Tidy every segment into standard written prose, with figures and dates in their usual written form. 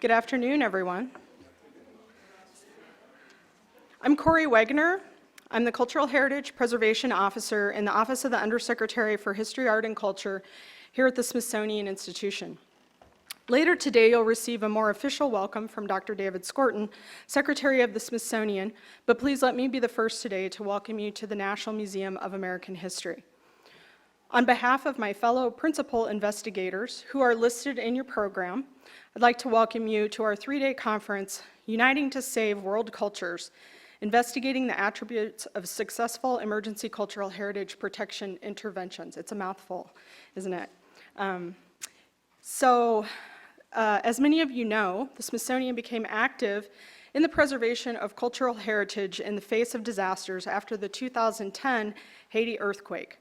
Good afternoon, everyone. I'm Corine Wegener. I'm the Cultural Heritage Preservation Officer in the Office of the Undersecretary for History, Art, and Culture here at the Smithsonian Institution. Later today, you'll receive a more official welcome from Dr. David Skorton, Secretary of the Smithsonian, but please let me be the first today to welcome you to the National Museum of American History. On behalf of my fellow principal investigators who are listed in your program, I'd like to welcome you to our three-day conference, Uniting to Save World Cultures, Investigating the Attributes of Successful Emergency Cultural Heritage Protection Interventions. It's a mouthful, isn't it? As many of you know, the Smithsonian became active in the preservation of cultural heritage in the face of disasters after the 2010 Haiti earthquake.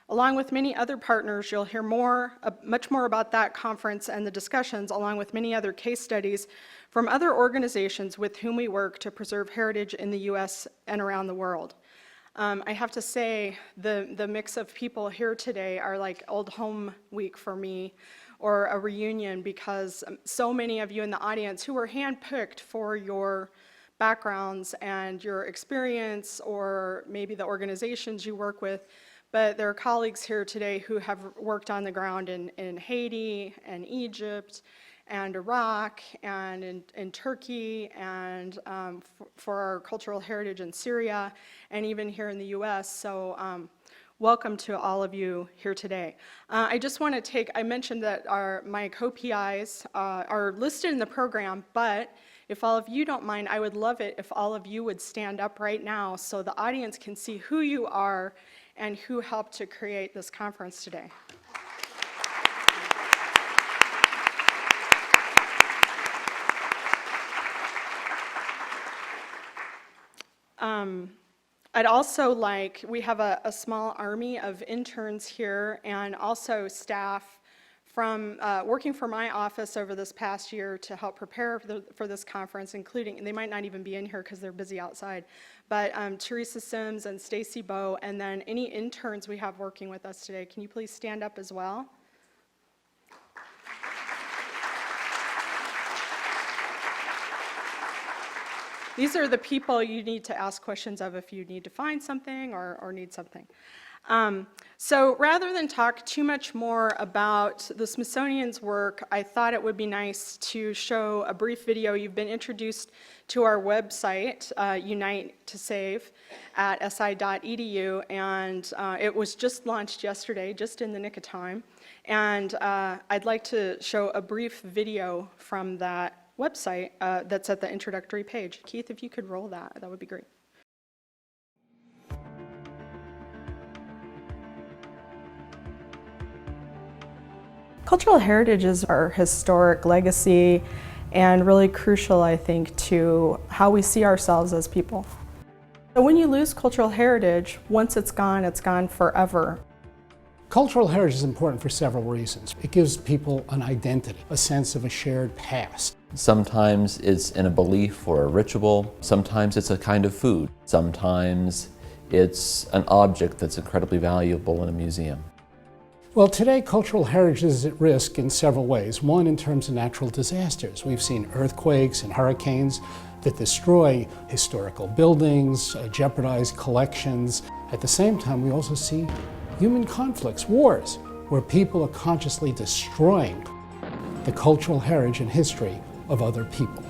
Along with many other partners, you'll hear much more about that conference and the discussions, along with many other case studies from other organizations with whom we work to preserve heritage in the US and around the world. I have to say, the mix of people here today are like old home week for me, or a reunion, because so many of you in the audience who were handpicked for your backgrounds and your experience, or maybe the organizations you work with, but there are colleagues here today who have worked on the ground in Haiti and Egypt and Iraq and in Turkey, and for our cultural heritage in Syria, and even here in the US. So welcome to all of you here today. I just want to I mentioned that my co-PIs are listed in the program, but if all of you don't mind, I would love it if all of you would stand up right now so the audience can see who you are and who helped to create this conference today. I'd also we have a small army of interns here and also staff from working for my office over this past year to help prepare for this conference, including, and they might not even be in here because they're busy outside, but Teresa Sims and Stacy Bowe, and then any interns we have working with us today. Can you please stand up as well? These are the people you need to ask questions of if you need to find something or need something. So rather than talk too much more about the Smithsonian's work, I thought it would be nice to show a brief video. You've been introduced to our website, Unite to Save, at si.edu, and it was just launched yesterday, just in the nick of time. And I'd like to show a brief video from that website that's at the introductory page. Keith, if you could roll that, that would be great. Cultural heritage is our historic legacy and really crucial, I think, to how we see ourselves as people. So when you lose cultural heritage, once it's gone forever. Cultural heritage is important for several reasons. It gives people an identity, a sense of a shared past. Sometimes it's in a belief or a ritual. Sometimes it's a kind of food. Sometimes it's an object that's incredibly valuable in a museum. Well, today cultural heritage is at risk in several ways. One, in terms of natural disasters. We've seen earthquakes and hurricanes that destroy historical buildings, jeopardize collections. At the same time, we also see human conflicts, wars, where people are consciously destroying the cultural heritage and history of other people.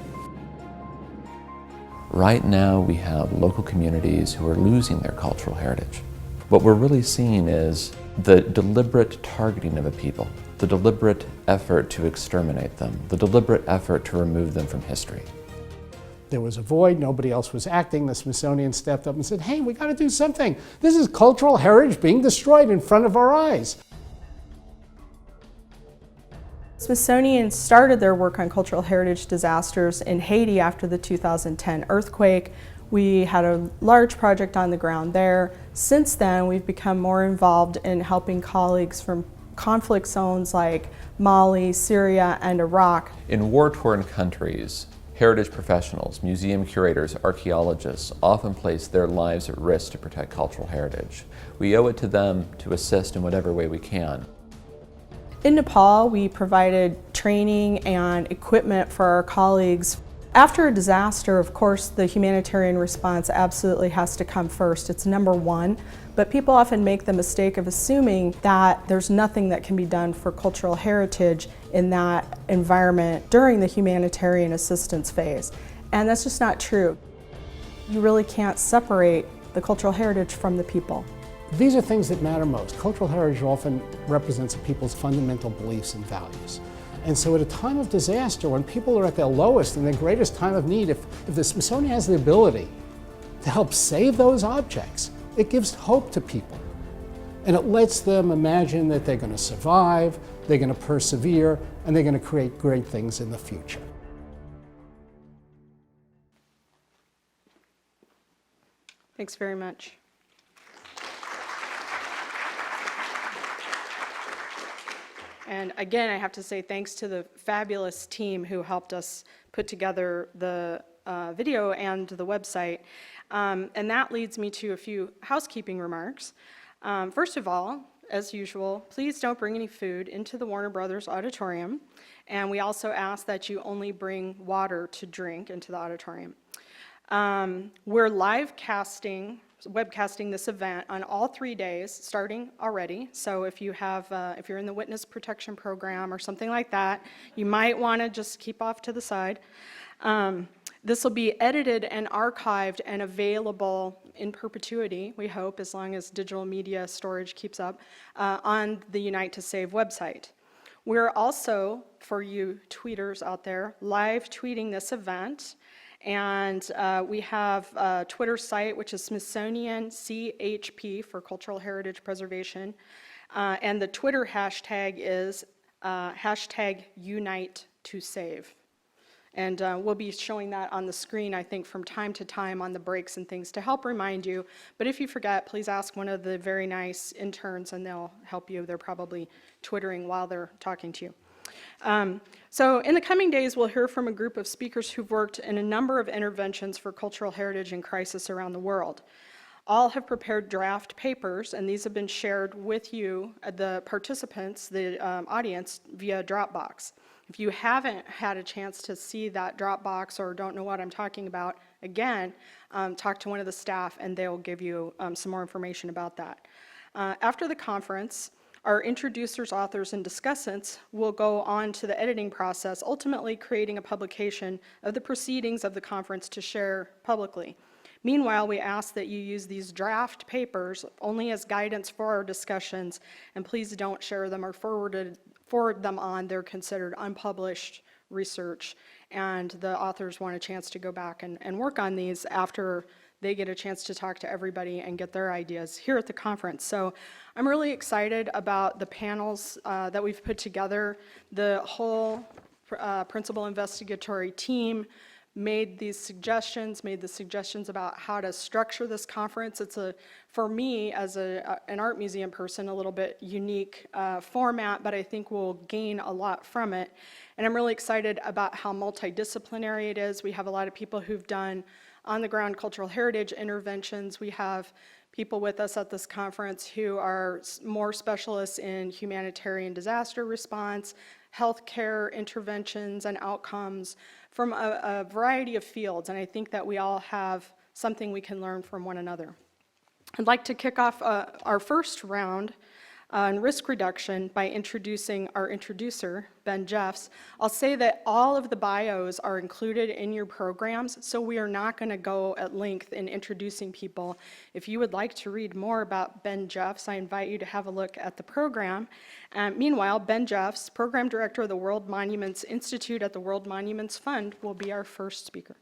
Right now, we have local communities who are losing their cultural heritage. What we're really seeing is the deliberate targeting of a people, the deliberate effort to exterminate them, the deliberate effort to remove them from history. There was a void, nobody else was acting. The Smithsonian stepped up and said, hey, we got to do something. This is cultural heritage being destroyed in front of our eyes. Smithsonian started their work on cultural heritage disasters in Haiti after the 2010 earthquake. We had a large project on the ground there. Since then, we've become more involved in helping colleagues from conflict zones like Mali, Syria, and Iraq. In war-torn countries, heritage professionals, museum curators, archaeologists often place their lives at risk to protect cultural heritage. We owe it to them to assist in whatever way we can. In Nepal, we provided training and equipment for our colleagues. After a disaster, of course, the humanitarian response absolutely has to come first. It's number one, but people often make the mistake of assuming that there's nothing that can be done for cultural heritage in that environment during the humanitarian assistance phase. And that's just not true. You really can't separate the cultural heritage from the people. These are things that matter most. Cultural heritage often represents people's fundamental beliefs and values. And so at a time of disaster, when people are at their lowest and their greatest time of need, if the Smithsonian has the ability to help save those objects, it gives hope to people. And it lets them imagine that they're going to survive, they're going to persevere, and they're going to create great things in the future. Thanks very much. And again, I have to say thanks to the fabulous team who helped us put together the video and the website. And that leads me to a few housekeeping remarks. First of all, as usual, please don't bring any food into the Warner Brothers auditorium. And we also ask that you only bring water to drink into the auditorium. We're webcasting this event on all 3 days, starting already. So if you have, if you're in the witness protection program or something like that, you might want to just keep off to the side. This will be edited and archived and available in perpetuity, we hope, as long as digital media storage keeps up, on the Unite to Save website. We're also, for you tweeters out there, live tweeting this event. And we have a Twitter site, which is Smithsonian CHP for Cultural Heritage Preservation. And the Twitter hashtag is hashtag Unite to Save. And we'll be showing that on the screen, I think, from time to time on the breaks and things to help remind you. But if you forget, please ask one of the very nice interns and they'll help you. They're probably twittering while they're talking to you. So in the coming days, we'll hear from a group of speakers who've worked in a number of interventions for cultural heritage and crisis around the world. All have prepared draft papers, and these have been shared with you, the participants, the audience, via Dropbox. If you haven't had a chance to see that Dropbox or don't know what I'm talking about, again, talk to one of the staff and they'll give you some more information about that. After the conference, our introducers, authors, and discussants will go on to the editing process, ultimately creating a publication of the proceedings of the conference to share publicly. Meanwhile, we ask that you use these draft papers only as guidance for our discussions, and please don't share them or forward them on. They're considered unpublished research, and the authors want a chance to go back and work on these after they get a chance to talk to everybody and get their ideas here at the conference. So I'm really excited about the panels that we've put together. The whole principal investigatory team made the suggestions about how to structure this conference. It's for me, as an art museum person, a little bit unique format, but I think we'll gain a lot from it. And I'm really excited about how multidisciplinary it is. We have a lot of people who've done on-the-ground cultural heritage interventions. We have people with us at this conference who are more specialists in humanitarian disaster response, healthcare interventions and outcomes from a variety of fields, and I think that we all have something we can learn from one another. I'd like to kick off our first round on risk reduction by introducing our introducer, Ben Jeffs. I'll say that all of the bios are included in your programs, so we are not going to go at length in introducing people. If you would like to read more about Ben Jeffs, I invite you to have a look at the program. Meanwhile, Ben Jeffs, Program Director of the World Monuments Institute at the World Monuments Fund, will be our first speaker.